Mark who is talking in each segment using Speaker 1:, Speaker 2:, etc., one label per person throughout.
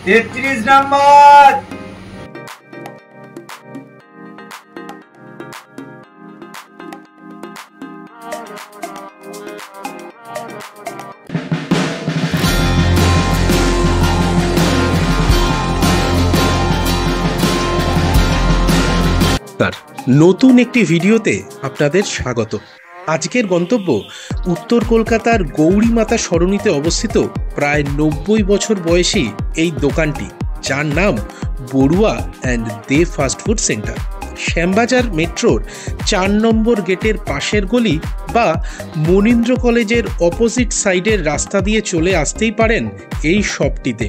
Speaker 1: 33 নম্বর।
Speaker 2: নতুন একটি ভিডিওতে আপনাদের স্বাগত। আজকের গন্তব্য উত্তর কলকাতার গৌরীমাতা সরণিতে অবস্থিত প্রায় 90 বছর বয়সী এই দোকানটি, যার নাম Barua and De fast food centre. Shyambazar মেট্রোর 4 নম্বর গেটের পাশের গলি বা মনীন্দ্র কলেজের অপোজিট সাইডের রাস্তা দিয়ে চলে আসতেই পারেন এই শপটিতে।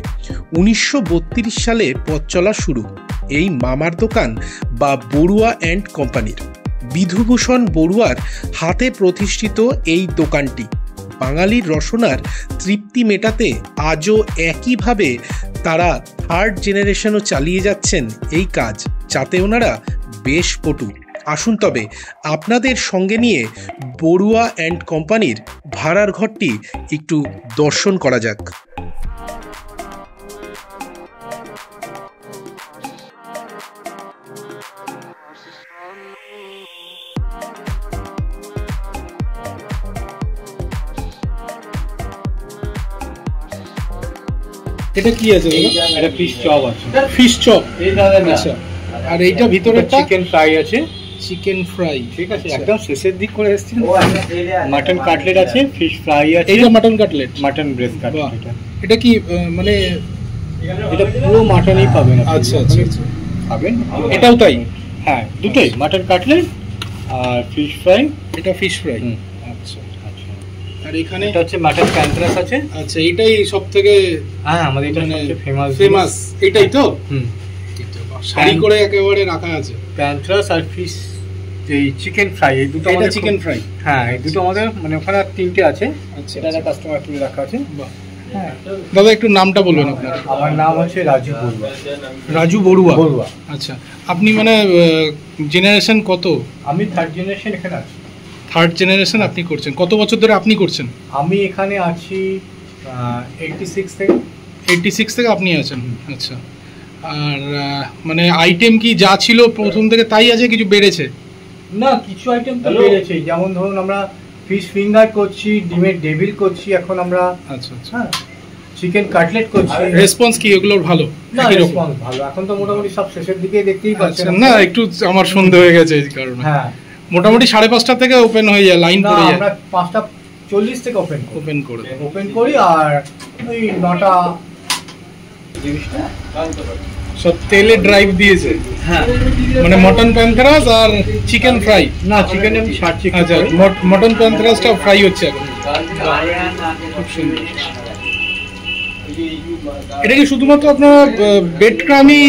Speaker 2: 1932 সালে পথ চলা শুরু এই মামার দোকান বা বড়ুয়া অ্যান্ড কোম্পানির। বিধুভূষণ বড়ুয়ার হাতে প্রতিষ্ঠিত এই দোকানটি বাঙালির রসনার তৃপ্তি মেটাতে আজও একইভাবে তারা থার্ড জেনারেশনও চালিয়ে যাচ্ছেন এই কাজ, যাতে ওনারা বেশ পটু। আসুন তবে আপনাদের সঙ্গে নিয়ে বড়ুয়া অ্যান্ড কোম্পানির ভাড়ার ঘরটি একটু দর্শন করা যাক।
Speaker 3: এটা কি আছে?
Speaker 1: এটা ফিশ চপ আছে।
Speaker 3: Fish chop.
Speaker 1: আচ্ছা।
Speaker 3: আর এইটা ভিতরে
Speaker 1: চিকেন ফ্রাই আছে।
Speaker 3: চিকেন ফ্রাই,
Speaker 1: ঠিক আছে, একদম শেষের দিক করে এসেছি। মাটন কাটলেট আছে, ফিশ ফ্রাই আছে।
Speaker 3: এইটা mutton cutlet,
Speaker 1: mutton breast cutlet.
Speaker 3: এটা কি মানে
Speaker 1: এটা পুরো মাটনই পাবেন।
Speaker 3: আচ্ছা আচ্ছা আচ্ছা,
Speaker 1: পাবেন।
Speaker 3: এটাও তাই?
Speaker 1: হ্যাঁ, দুটোই মাটন কাটলেট আর ফিশ ফ্রাই।
Speaker 3: এটা ফিশ ফ্রাই।
Speaker 1: আচ্ছা আচ্ছা।
Speaker 3: আর এখানে
Speaker 1: এটা হচ্ছে মাটন প্যান্থরাস আছে।
Speaker 3: আচ্ছা, এইটাই সবথেকে
Speaker 1: হ্যাঁ, আমাদের এটা সবচেয়ে
Speaker 3: ফেমাস এইটাই তো। শাড়ি করে একেবারে রাখা আছে।
Speaker 1: প্যান্থরাস আর ফিশ এই চিকেন ফ্রাই, এই দুটো আমাদের
Speaker 3: চিকেন ফ্রাই।
Speaker 1: হ্যাঁ, এই দুটো আমাদের মানে ওখানে 3টে আছে।
Speaker 3: আচ্ছা,
Speaker 1: এটা কাস্টমার তুলে রাখা আছে।
Speaker 3: হ্যাঁ দাদা, একটু নামটা বলবেন আপনার?
Speaker 1: আমার নাম হচ্ছে রাজু বড়ুয়া।
Speaker 3: রাজু বড়ুয়া।
Speaker 1: বড়ুয়া।
Speaker 3: আচ্ছা, আপনি মানে জেনারেশন কত?
Speaker 1: আমি থার্ড জেনারেশন এখানে আছি।
Speaker 3: থার্ড জেনারেশন আপনি করছেন? কত বছর ধরে আপনি করছেন?
Speaker 1: আমি এখানে আছি 86 থেকে।
Speaker 3: 86 থেকে আপনি আছেন? আচ্ছা। আর মানে আইটেম কি যা ছিল প্রথম থেকে তাই আছে, কিছু বেড়েছে?
Speaker 1: না, কিছু আইটেম তো বেড়েছে। যেমন ধরুন আমরা ফিশ ফিঙ্গার করছি, ডিমের ডেভিল করছি এখন আমরা।
Speaker 3: আচ্ছা আচ্ছা।
Speaker 1: হ্যাঁ, চিকেন কাটলেট করছি।
Speaker 3: রেসপন্স কি এগুলোর? ভালো?
Speaker 1: না, রেসপন্স ভালো। এখন তো মোটামুটি সব শেষের দিকে দেখতেই পাচ্ছেন।
Speaker 3: না, একটু আমার সন্দেহ হয়ে গেছে এই কারণে।
Speaker 1: হ্যাঁ,
Speaker 3: মোটামুটি 5:30 থেকে ওপেন হয়ে যায়, লাইন পড়ে যায়।
Speaker 1: আমরা 5:40 থেকে ওপেন করি আর ওই 9টা
Speaker 3: সব তেলে ড্রাইভ দিয়েছে।
Speaker 1: হ্যাঁ,
Speaker 3: মানে মটন প্যান্থরাস আর চিকেন ফ্রাই।
Speaker 1: না, চিকেন আমি ছাড়ছি।
Speaker 3: আচ্ছা, মটন প্যান্থরাসটা ফ্রাই হচ্ছে এখন। খুব সুন্দর। এটা কি শুধুমাত্র আপনারা বেড ক্রামই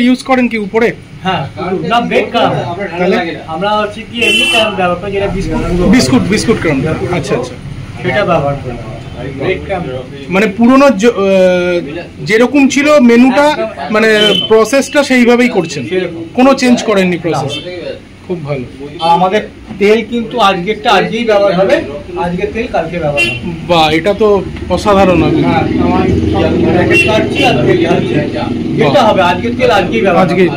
Speaker 3: ইউজ করেন কি উপরে?
Speaker 1: হ্যাঁ, না বেড ক্রাম। আমরা হচ্ছে কি এমনি ক্রাম ব্যবহার করি, যেটা
Speaker 3: বিস্কুট ক্রাম। আচ্ছা আচ্ছা,
Speaker 1: সেটা ব্যবহার করি।
Speaker 3: মানে পুরনো যেরকম ছিল মেনুটা, মানে প্রসেসটা সেইভাবেই করছেন, কোনো চেঞ্জ করেননি প্রসেস? খুব ভালো।
Speaker 1: আমাদের তেল কিন্তু আজকেরটা আজকেই ব্যবহার হবে, আজকের তেল কালকে ব্যবহার হবে।
Speaker 3: বাহ, এটা তো অসাধারণ।
Speaker 1: হ্যাঁ, যেটা হবে আজকের তেল আজকেই ব্যবহার, আজকের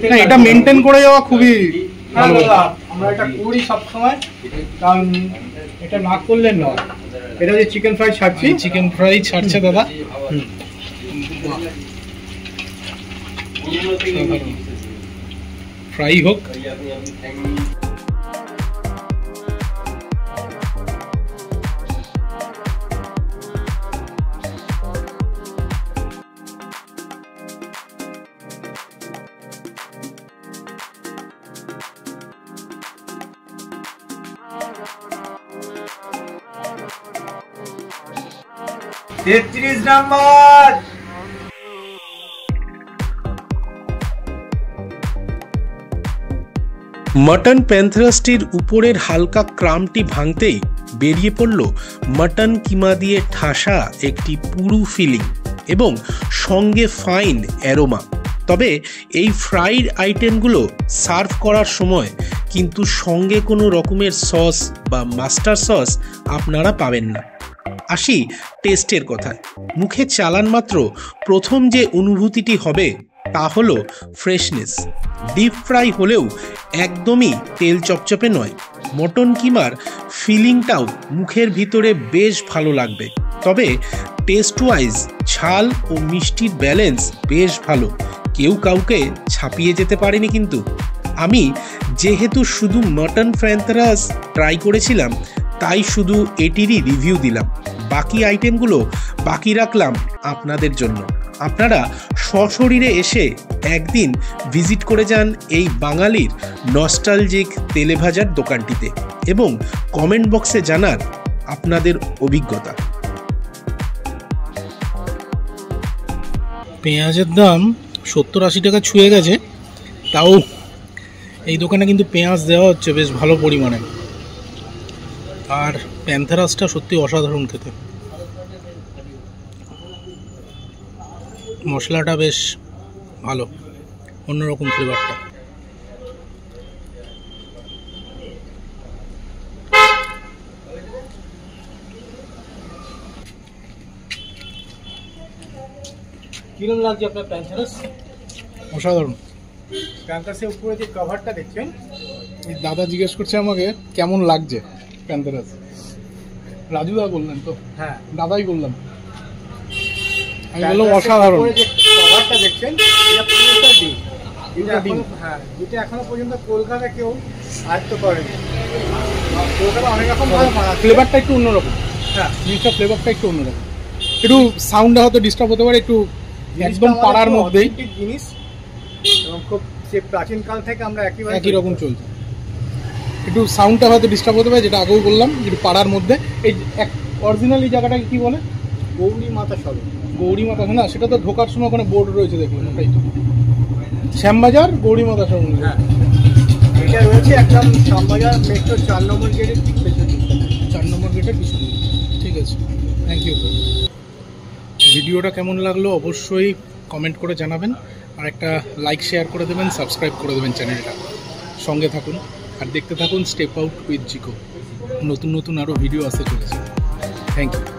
Speaker 1: তেল।
Speaker 3: এটা মেনটেন করে যাওয়া খুবই ভালো।
Speaker 1: আমরা এটা করি সবসময়, কারণ এটা না করলে নয়। এটা যে চিকেন ফ্রাই ছাড়ছি,
Speaker 3: চিকেন ফ্রাই ছাড়ছে দাদা। ফ্রাই হোক।
Speaker 1: তেত্রিশ নম্বর।
Speaker 2: মটন প্যান্থরাসটির উপরের হালকা ক্রামটি ভাঙতেই বেরিয়ে পড়ল মটন কিমা দিয়ে ঠাসা একটি পুরু ফিলিং এবং সঙ্গে ফাইন অ্যারোমা। তবে এই ফ্রাইড আইটেমগুলো সার্ভ করার সময় কিন্তু সঙ্গে কোনো রকমের সস বা মাস্টার সস আপনারা পাবেন না। আসি টেস্টের কথায়। মুখে চালান মাত্র প্রথম যে অনুভূতিটি হবে তা হলো ফ্রেশনেস। ডিপ ফ্রাই হলেও একদমই তেল চপচপে নয়। মটন কিমার ফিলিংটাও মুখের ভিতরে বেশ ভালো লাগবে। তবে টেস্ট ওয়াইজ ঝাল ও মিষ্টির ব্যালেন্স বেশ ভালো, কেউ কাউকে ছাপিয়ে যেতে পারেনি। কিন্তু আমি যেহেতু শুধু মটন প্যান্থারাস ট্রাই করেছিলাম, তাই শুধু এটিরই রিভিউ দিলাম। বাকি আইটেমগুলো বাকি রাখলাম আপনাদের জন্য। আপনারা সশরীরে এসে একদিন ভিজিট করে যান এই বাঙালির নস্টালজিক তেলেভাজার দোকানটিতে এবং কমেন্ট বক্সে জানান আপনাদের অভিজ্ঞতা।
Speaker 3: পেঁয়াজের দাম 70-80 টাকা ছুঁয়ে গেছে, তাও এই দোকানে কিন্তু পেঁয়াজ দেওয়া হচ্ছে বেশ ভালো পরিমাণে। আর প্যান্থারাসটা সত্যি অসাধারণ খেতে, মশলাটা বেশ ভালো, অন্যরকম ফ্লেভারটা।
Speaker 1: কিরকম লাগছে আপনার প্যান্থারাস?
Speaker 3: অসাধারণ।
Speaker 1: প্যান্থারাসের উপরে যে কভারটা দেখছেন,
Speaker 3: এই দাদা জিজ্ঞেস করছে আমাকে কেমন লাগছে প্যান্থারাস। রাজুদা বললেন তো?
Speaker 1: হ্যাঁ,
Speaker 3: দাদাই বললাম। আমি বললাম অসাধারণ।
Speaker 1: যে কভারটা দেখছেন এটা পুরোটা ডিম। হ্যাঁ, যেটা এখনো পর্যন্ত কলকাতা কেউ আয়ত্ত করেনি। কলকাতা অনেক রকম ভালো বানাচ্ছে,
Speaker 3: ফ্লেভারটা একটু অন্যরকম।
Speaker 1: হ্যাঁ,
Speaker 3: জিনিসটা ফ্লেভারটা একটু অন্যরকম, একটু সাউন্ডে হয়তো ডিস্টার্ব হতে পারে, একটু একদম পাড়ার মধ্যেই
Speaker 1: জিনিস এবং খুব সে প্রাচীনকাল থেকে আমরা
Speaker 3: একই রকম চলছে। একটু সাউন্ডটা হয়তো ডিস্টার্ব হতে পারে, যেটা আগেও বললাম, একটু পাড়ার মধ্যে। এই অরিজিনাল এই জায়গাটাকে কি বলে?
Speaker 1: গৌরী মাতা সদন।
Speaker 3: গৌরী মাতা, না সেটা তো ঢোকার সময় ওখানে বোর্ড রয়েছে, দেখলাম ওটাই তো। শ্যামবাজার গৌরী মাতা সদন।
Speaker 1: হ্যাঁ, এটা রয়েছে একদম শ্যামবাজার মেট্রো 4 নম্বর গেটের ঠিক পেছনে।
Speaker 3: 4 নম্বর গেটের পিছনে। ঠিক আছে, থ্যাংক ইউ। ভিডিওটা কেমন লাগলো অবশ্যই কমেন্ট করে জানাবেন, আর একটা লাইক শেয়ার করে দেবেন, সাবস্ক্রাইব করে দেবেন চ্যানেলটা। সঙ্গে থাকুন আর দেখতে থাকুন স্টেপ আউট উইথ জিকো। নতুন নতুন আরও ভিডিও আসতে চলেছে। Thank you.